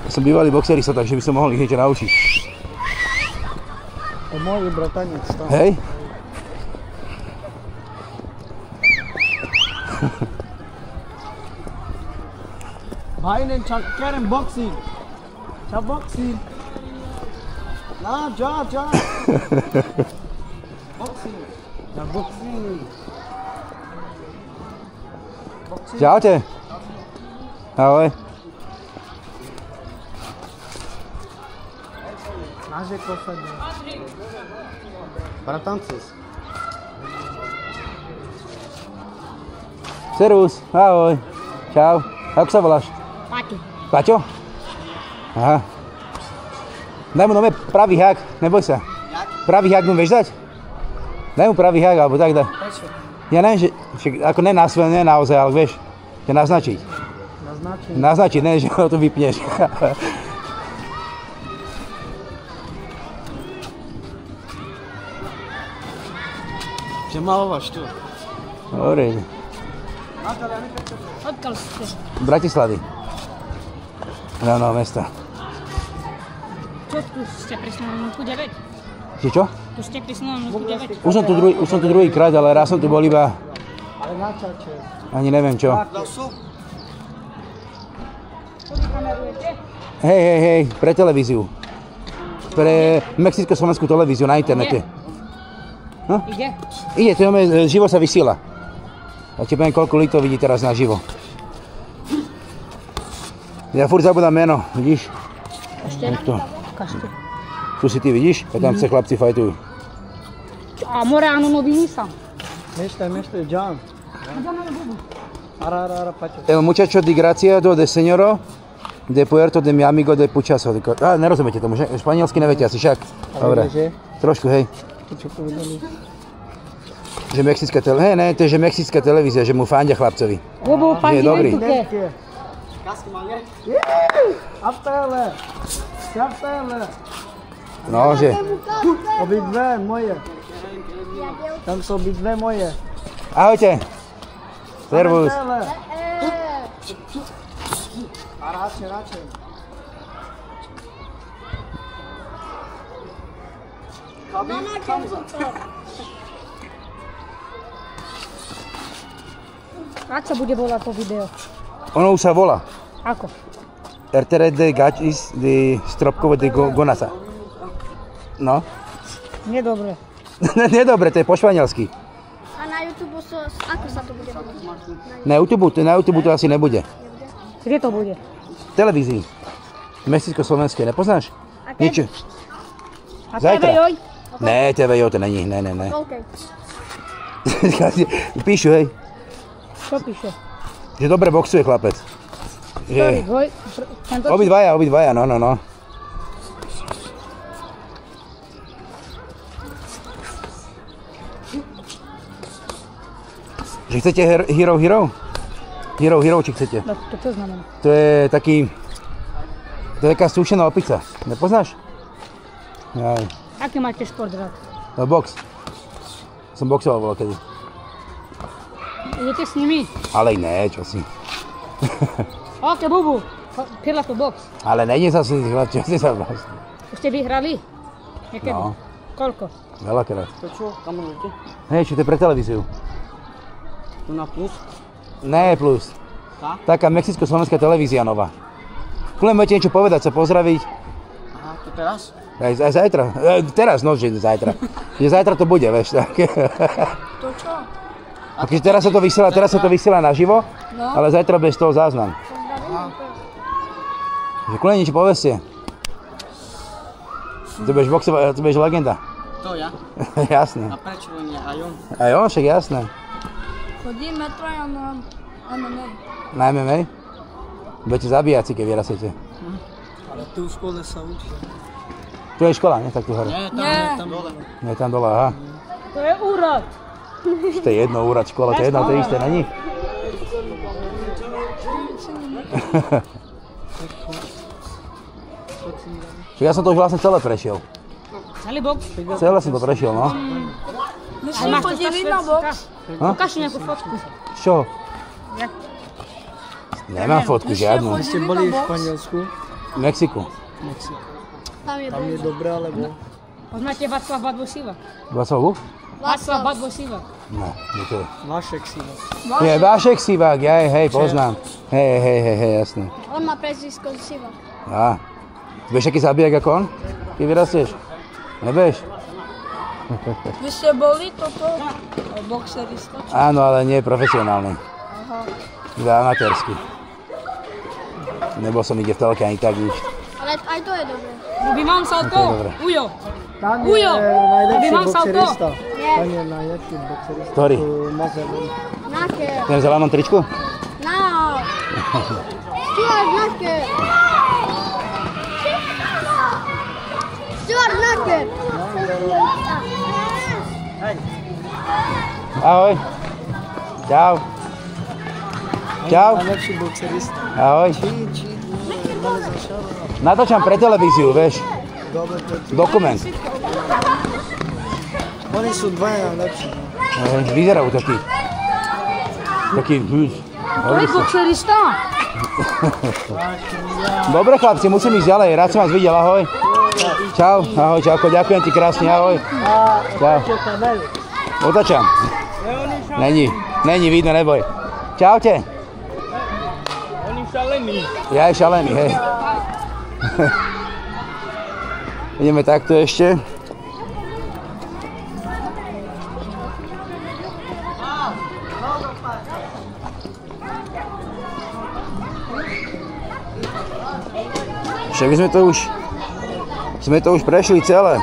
Speaker 1: Som bývalý boxerista, takže by som mohol ich niečo naučiť.
Speaker 3: To je môj bratanec tam.
Speaker 1: Hej?
Speaker 3: Bhai'nen keren boxing. Cha boxing. Na, ja. Boxing. Na boxing.
Speaker 1: Čaute. Ahoj.
Speaker 3: Naše posledné. Bratances.
Speaker 1: Servus, ahoj. Čau. Ako sa voláš?
Speaker 6: Paťo.
Speaker 1: Paťo? Aha. Daj mu nové pravý hák, neboj sa. Pravý hák mu vieš dať? Daj mu pravý hák, alebo tak daj. Ja neviem, že ako ne na svoje, ne naozaj, ale vieš, ťa naznačiť. Naznačiť, ne, že ho tu vypneš.
Speaker 3: Čo malovaš tu?
Speaker 1: Dobre.
Speaker 5: Odkiaľ ste?
Speaker 1: Bratislavy. Hlavného mesta.
Speaker 5: Čo tu ste pri Slovensku 9?
Speaker 1: Či čo?
Speaker 5: Tu ste pri Slovensku 9?
Speaker 1: Už som tu druhý krát, ale raz som tu bol iba...
Speaker 3: Ale na čače.
Speaker 1: Ani neviem čo.
Speaker 5: Čo vy kamerujete?
Speaker 1: Hej, pre televíziu. Pre mexicko-slovenskú televíziu na internete. No? Ide, to je, živo sa vysiela. Ja ti poviem, koľko ľudí to vidí teraz naživo. Ja furt zabudám meno, vidíš?
Speaker 5: Kašte.
Speaker 1: Tu si ty vidíš? A tam sa chlapci fajtujú.
Speaker 5: A Moreanu nový Nissan.
Speaker 3: Meste, John. Ara, Paťo.
Speaker 1: El muchacho di Graciado de Señoro de Puerto de mi amigo de Puchaso. Nerozumiete tomu, že? Španielsky neviete asi však. Dobre. Trošku, hej.
Speaker 3: Čo povedali?
Speaker 1: Že mexická televízia, ne, to je že mexická televízia, že mu fandia chlapcovi.
Speaker 5: Bubu,
Speaker 1: Je dobrý.
Speaker 2: Apele. Apele.
Speaker 1: No, že...
Speaker 2: Obidve moje. Tam sú obidve moje.
Speaker 1: Ahojte. Servus.
Speaker 2: A radšej.
Speaker 5: Ak sa bude volať to video?
Speaker 1: Ono už sa volá.
Speaker 5: Ako?
Speaker 1: Ertere de gachis de stropkovo de gonasa. No.
Speaker 5: Nedobre.
Speaker 1: Nedobre, to je po španielsky.
Speaker 6: A na YouTube ako sa to bude volať?
Speaker 1: Na YouTube to asi nebude.
Speaker 5: Kde to bude?
Speaker 1: V televízii. Mexicko-slovenské, nepoznáš? Nič.
Speaker 5: A
Speaker 1: Zajtra.
Speaker 5: TVJ?
Speaker 1: Ne, TVJ to není, ne.
Speaker 6: OK.
Speaker 1: Píšu, hej,
Speaker 5: Čo píše?
Speaker 1: že dobre boxuje chlapec.
Speaker 5: Ktorý?
Speaker 1: Že...
Speaker 5: Dvoj? Tento?
Speaker 1: Obidvaja, no. Že chcete Hero? Hero, či chcete?
Speaker 5: No, to čo znamená?
Speaker 1: To je taký... To je taká sušená opica. Nepoznáš? Aj.
Speaker 5: Aký máte šport rád?
Speaker 1: No box. Som boxoval voľakedy.
Speaker 5: Idete s nimi?
Speaker 1: Ale ne, čo si.
Speaker 5: OK, Bubu. Pirla to box.
Speaker 1: Ale nejde sa si, čo si sa vlastne.
Speaker 5: Už ste vyhrali? Niekedy?
Speaker 1: No.
Speaker 5: Koľko?
Speaker 1: Veľakrát.
Speaker 2: To čo? Kam idete?
Speaker 1: Hej, čo to je pre televíziu?
Speaker 2: Tu na plus?
Speaker 1: Ne, plus.
Speaker 2: Tá?
Speaker 1: Taká mexicko-slovenská televízia nová. Kľudne budete niečo povedať, sa pozdraviť.
Speaker 2: Aha, to teraz?
Speaker 1: Aj zajtra. Teraz, no, že zajtra. Že zajtra to bude, vieš, tak.
Speaker 6: To čo?
Speaker 1: Takže teraz sa to vysiela naživo, ale zajtra bude z toho záznam. Že kľudne niečo povedzte. To budeš boxovať, to budeš legenda.
Speaker 2: To ja?
Speaker 1: Jasné.
Speaker 2: A prečo nie? Aj on?
Speaker 1: Aj on, však jasné.
Speaker 6: Chodíme traja na MMA.
Speaker 1: Na MMA? Budete zabíjaci, keď vyrastete.
Speaker 2: Ale tu v škole sa učí.
Speaker 1: Tu je škola, nie? Tak tu hore.
Speaker 2: Nie, tam dole.
Speaker 1: Nie, tam dole, aha.
Speaker 5: To je úrad.
Speaker 1: To je jedno, úrad, škola, to je jedno, to je isté, není? Ja som to už vlastne celé prešiel.
Speaker 5: Celý box?
Speaker 1: Celé som to prešiel, no.
Speaker 5: Ale máš to na box? Ukáž nejakú fotku.
Speaker 1: Čo?
Speaker 5: Ja.
Speaker 1: Nemám fotku žiadnu.
Speaker 2: Ste boli v Španielsku?
Speaker 1: V Mexiku.
Speaker 6: Tam je
Speaker 2: Tam je dobré, alebo?
Speaker 5: Poznáte Václav Badvosivák?
Speaker 1: Václav?
Speaker 5: Václav Badvosivák.
Speaker 1: Ne, nie to je.
Speaker 2: Vašek si vás.
Speaker 1: Je Vášek Sivák, hej, poznám. Hej, jasné.
Speaker 6: On má prezvisko Sivák.
Speaker 1: Á. Budeš taký zabijak ako on? Keď vyrastieš? Nebudeš?
Speaker 6: Vy ste boli toto? Boxerista?
Speaker 1: Áno, ale nie profesionálny. Iba amatérsky. Nebol som nikde v telke ani tak nič.
Speaker 6: Ale aj to je dobré.
Speaker 5: By mám sa
Speaker 1: To je
Speaker 5: to.
Speaker 1: dobré.
Speaker 5: Ujo.
Speaker 2: Tam je
Speaker 5: Ujo!
Speaker 2: najlepší
Speaker 5: Aby mám salto.
Speaker 2: boxerista. Tam je najlepší boxerista.
Speaker 1: Ktorý?
Speaker 2: Mazemon.
Speaker 6: Nake.
Speaker 1: Ten v zelenom tričku?
Speaker 6: No. Stuart Nake. Stuart Nake.
Speaker 1: Ahoj. Čau. Čau.
Speaker 2: Najlepší boxerista.
Speaker 1: Ahoj. Natáčam pre televíziu, vieš.
Speaker 2: Dobre, to
Speaker 1: Dokument.
Speaker 2: Oni sú dvaja najlepší.
Speaker 1: Vyzerajú taký.
Speaker 5: To je boxerista.
Speaker 1: Dobre chlapci, musím ísť ďalej. Rád som vás videl, ahoj. Čau, ahoj, čauko, ďakujem ti krásne, ahoj. Čau. Otačam. Není vidno, neboj. Čaute.
Speaker 2: Oni šalení.
Speaker 1: Ja je šalený, hej. Ideme takto ešte. Však sme to už prešli celé.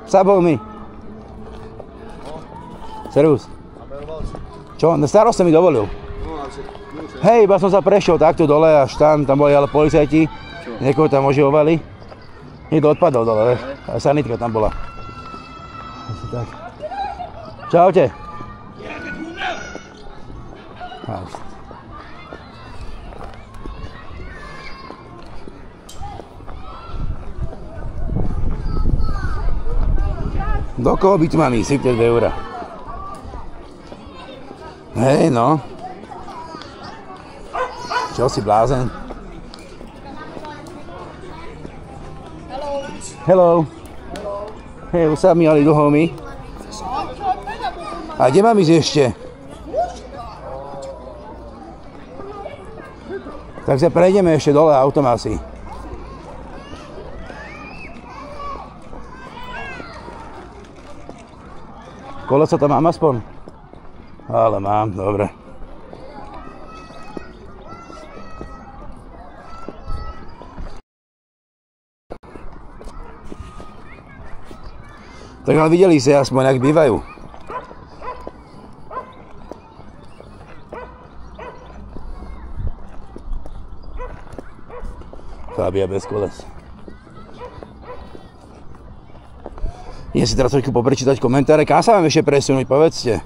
Speaker 1: Sabol mi. Servus. Čo? Na starost mi dovolil.
Speaker 7: No a
Speaker 1: Hej, iba som sa prešiel takto dole, až tam boli ale policajti. Niekoho tam oživovali. Niekto odpadol dole, a sanitka tam bola. Asi tak. Čaute. Do koho by tu mám ísť? 2 €. Hej, no. Čo si blázen? Hello. Hey, what's up, my little homie? A kde mám ísť ešte? Tak sa prejdeme ešte dole autom asi. Koleso tam mám aspoň? Ale mám, dobre. Tak ale videli ste aspoň, jak bývajú. Fabia bez koles. Idem si teraz trošku poprečítať komentáre. Kam sa mám ešte presunúť, povedzte.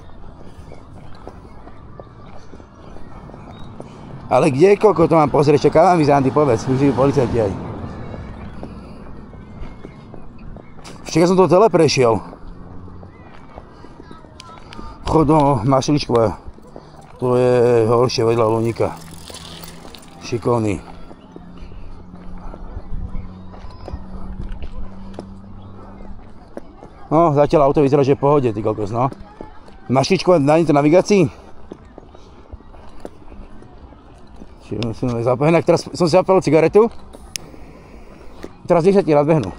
Speaker 1: Ale kde, koľko to mám pozrieť? Čo, kam mám ísť, Andy, povedz. Už žijú policajti aj. Ešte keď som to celé prešiel. Chod do Mašličkova. To je horšie vedľa Luníka. Šikovný. No, zatiaľ auto vyzerá, že je v pohode, ty kokos, no. Mašličkova na navigácii? Inak teraz som si zapálil cigaretu. Teraz 10 raz behnú.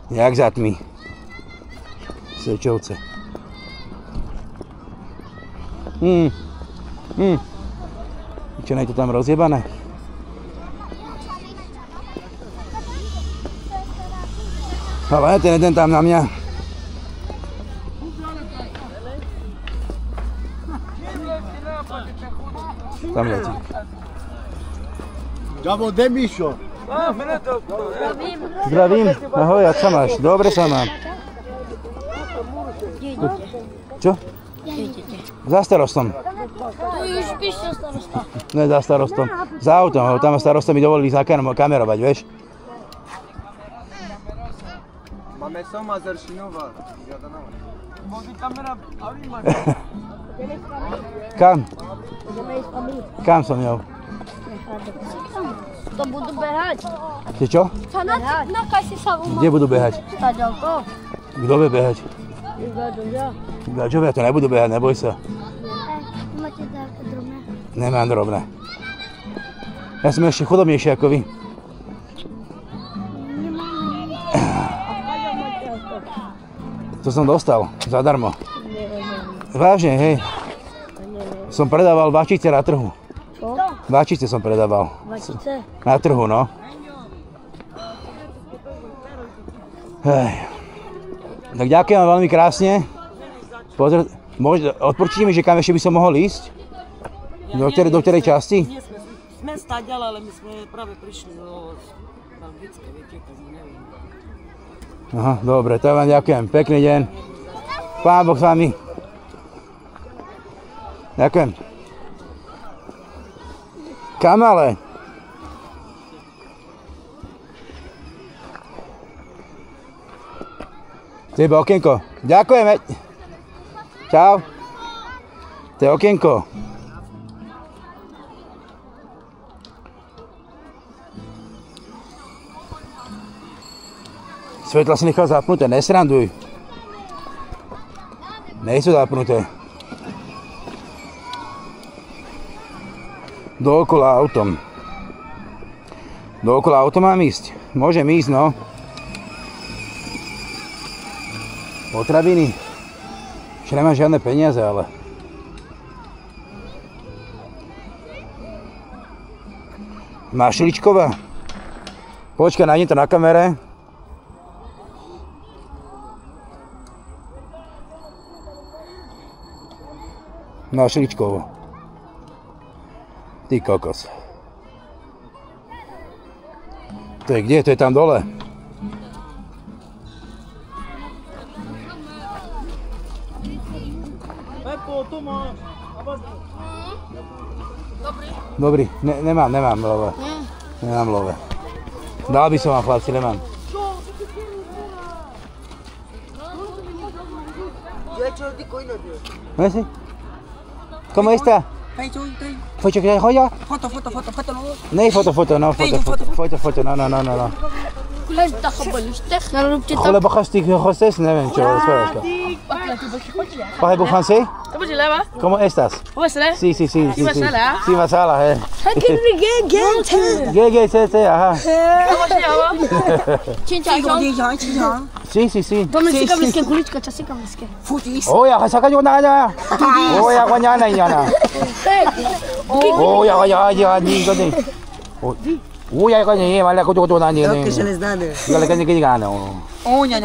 Speaker 1: Jak zatmí. Sečovce. Čo nie je to tam rozjebané? Ale ten jeden tam na mňa. Tam letí.
Speaker 7: Čavo, kde Mišo?
Speaker 1: Zdravím. Ahoj, jak sa máš? Dobre sa mám. Čo? Za starostom.
Speaker 6: To už píš za starosta.
Speaker 1: Ne za starostom. Za autom, tam starosta mi dovolili kamerovať, vieš?
Speaker 2: Máme soma zršinova. Vodi kamera,
Speaker 1: Kam? Kam som jel?
Speaker 6: To budú behať.
Speaker 1: Ty čo?
Speaker 6: Na kasi sa umá.
Speaker 1: Kde budú behať?
Speaker 6: Staďalko.
Speaker 1: Kto bude behať? Gaďovia to nebudú behať, neboj sa.
Speaker 6: Máte také drobné?
Speaker 1: Nemám drobné. Ja som ešte chudobnejší ako vy. To som dostal, zadarmo. Vážne, hej. Som predával vačice na trhu.
Speaker 6: Čo?
Speaker 1: Vačice som predával.
Speaker 6: Vačice?
Speaker 1: Na trhu, no. Hej. Tak ďakujem vám veľmi krásne. Odporčíte mi, že kam ešte by som mohol ísť? Do ktorej časti?
Speaker 8: Nie sme stáďali, ale my sme práve prišli do Belgické, viete, tak sme neviem.
Speaker 1: Aha, dobre, to vám ďakujem. Pekný deň. Pán Boh s vami. Ďakujem. Kam ale? Tebe okienko. Ďakujeme. Čau. To je okienko. Svetla si nechal zapnuté, nesranduj. Nejsú zapnuté. Dookola autom. Dookola autom mám ísť? Môžem ísť, no. Potraviny. Ešte nemám žiadne peniaze, ale... Mašličková. Počkaj, nájdem to na kamere. Na Šličkovo. Ty kokos. To je kde? To je tam dole. Dobrý, nemám love. Nemám love. Dal by som vám, chlapci, nemám. ¿Sí? ¿Cómo está? ¿Foto que joya?
Speaker 8: Foto, no.
Speaker 1: No, foto, no. Cholebo chastých hostes, neviem čo, správačka. Pahebu francés? ¿Cómo estás? Sí. Sí, masala, GGCC, ajá. Sí.
Speaker 6: Domnul Cicavlische, culička, čas Cicavlische.
Speaker 1: Oh ya, saca yo nada. Oh ya, mañana y yana. Oh ya, ni gani. Oh ya, gani, vale, kutu nani.
Speaker 8: Que se les da, ne.
Speaker 1: Gale gani gani. Oh ya,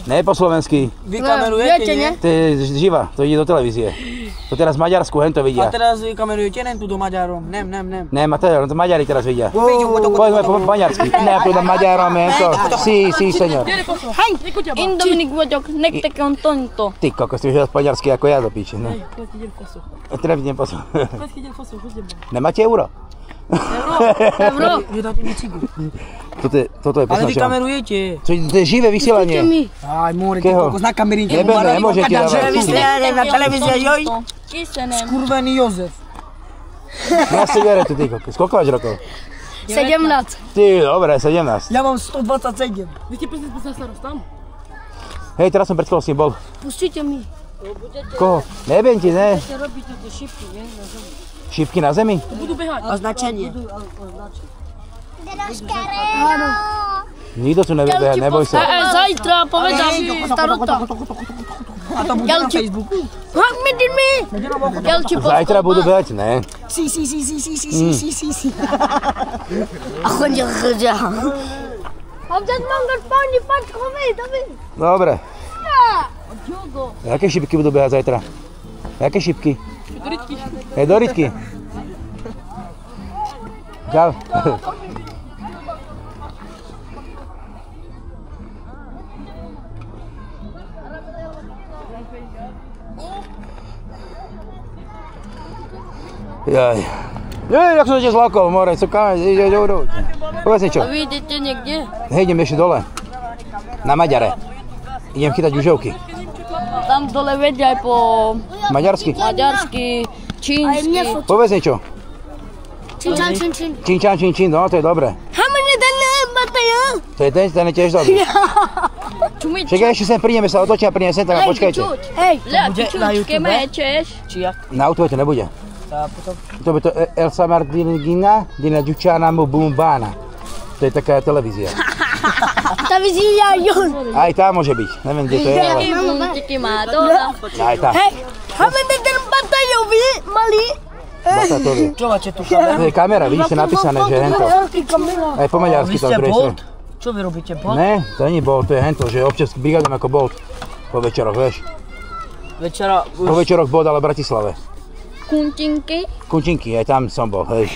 Speaker 1: ne po slovensky.
Speaker 8: Vy kamerujete, nie?
Speaker 1: To je živa, to ide do televízie. To teraz v Maďarsku, hen to
Speaker 8: A
Speaker 1: vidia.
Speaker 8: teraz vy kamerujete, nem tu do Maďarom. Nem.
Speaker 1: Ne, to Maďari teraz vidia. Poďme po maďarsky. Ne, tu do Maďarom, hen to. Sí, señor.
Speaker 5: Én Dominik vagyok, nektek on tonto.
Speaker 1: Ty kokos, ty už raz po maďarsky ako ja do píče, no. Trefnem posu. Nemáte euro?
Speaker 5: Euro.
Speaker 8: Vydáte mi cigu.
Speaker 1: Toto je
Speaker 8: Ale vy
Speaker 1: poznačené.
Speaker 8: kamerujete.
Speaker 1: To je živé vysielanie.
Speaker 8: Aj, more, ty
Speaker 1: Keho?
Speaker 8: kokos, na kamerinte.
Speaker 1: Nemôžete dávať.
Speaker 8: Na televízii, joj.
Speaker 5: Kysenem.
Speaker 8: Skurvený Jozef.
Speaker 1: Na cigaretu, ty kokos. Koľko máš rokov?
Speaker 6: 17.
Speaker 1: Ty, dobre, 17.
Speaker 8: Ja mám 127.
Speaker 1: Hej, teraz som pred chvíľou s ním bol.
Speaker 6: Pustite mi.
Speaker 1: Koho? Neviem ti, ne?
Speaker 5: Robíte tie šipky, nie?
Speaker 1: Šípky na zemi?
Speaker 8: Označenie.
Speaker 1: Nikto tu nevie behať, neboj sa.
Speaker 6: Zajtra povedám starota.
Speaker 8: A to bude na Facebooku.
Speaker 6: Hak mi dimi.
Speaker 1: Zajtra budú behať, ne?
Speaker 8: Sí.
Speaker 6: Ako nechodia. Občas mám gať páni, pačkovi, David.
Speaker 1: Dobre. Jaké šípky budú behať zajtra? Jaké šípky? Hej, do rytky. Čau. Jaj. Jak som ťa zlákol, more, co káme, ide urobiť. Povedz niečo.
Speaker 5: A vy idete niekde?
Speaker 1: Hej, idem ešte dole. Na Maďare. Idem chytať užovky.
Speaker 5: Tam dole vedia aj po
Speaker 1: Maďarsky?
Speaker 5: maďarsky, čínsky.
Speaker 1: Povedz niečo. Čin, no to je dobré. To je ten je tiež dobrý. Čakaj, ešte sem prídeme, sa otočím a prídeme sem, tak počkajte.
Speaker 5: Čučke mečeš.
Speaker 8: Či jak?
Speaker 1: Na auto to nebude.
Speaker 8: A potom?
Speaker 1: To by to Elsa Martinina, Dina Giucciana Bumbana. To je taká televízia.
Speaker 6: Televízia Jon.
Speaker 1: Aj tá môže byť, neviem, kde to je, ale...
Speaker 5: Buntiky má dole.
Speaker 1: Aj tá.
Speaker 6: Máme ten batajovi, malý.
Speaker 1: Batatovi.
Speaker 8: Čo máte tu kameru?
Speaker 1: To je kamera, vidíš, je napísané, že hento. Aj po maďarsky
Speaker 8: Vy
Speaker 1: to
Speaker 8: ste
Speaker 1: druhej strane.
Speaker 8: Bolt? Čo vy robíte, Bolt?
Speaker 1: Ne, to není Bolt, to je hento, že občas brigadujeme ako Bolt. Po večeroch, vieš.
Speaker 8: Večera
Speaker 1: Po
Speaker 8: už...
Speaker 1: večeroch Bolt, ale v Bratislave. Kunčinky, aj tam som bol, hej.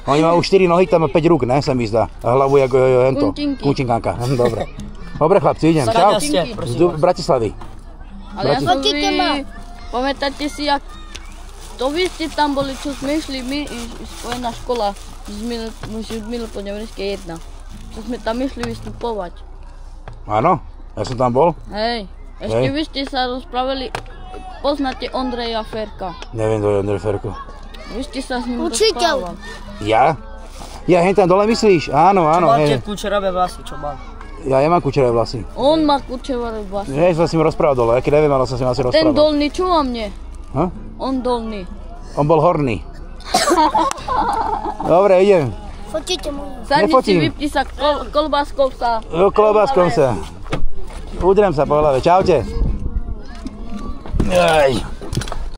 Speaker 1: Oni majú 4 nohy, tam má 5 rúk, ne, sa mi zdá. A hlavu ako hento. Kunčinkanka, dobre. Dobre chlapci, idem, čau.
Speaker 8: Ste,
Speaker 1: Z Bratislavy.
Speaker 5: Ale ja som vy... Pamätáte si, jak... To vy ste tam boli, čo sme išli my, spojená škola. Milo po Nemecké 1. Čo sme tam išli vystupovať.
Speaker 1: Áno, ja som tam bol.
Speaker 5: Hej, ešte vy ste sa rozprávali, poznáte Ondreja Ferka.
Speaker 1: Neviem, kto je Ondrej Ferko.
Speaker 5: Vy ste sa s ním
Speaker 6: Učiteľ.
Speaker 5: rozprávali.
Speaker 1: Ja? Ja, hen tam dole myslíš? Áno,
Speaker 8: Máte
Speaker 1: hej.
Speaker 8: kučeravé vlasy, čo mám?
Speaker 1: Ja nemám kučeré vlasy.
Speaker 5: On má kučevaré vlasy.
Speaker 1: Hej, som s ním rozprával dole, aký neviem, ale som s ním asi
Speaker 5: Ten
Speaker 1: rozprával.
Speaker 5: dolný, čo má mne?
Speaker 1: Ha?
Speaker 5: On dolný.
Speaker 1: On bol horný. Dobre, idem.
Speaker 6: Fotíte moju.
Speaker 5: Sadni si,
Speaker 1: Nefotím.
Speaker 5: vypni sa kolbáskou sa.
Speaker 1: Klobáskom sa. Udrem sa po hlave, čaute. Aj.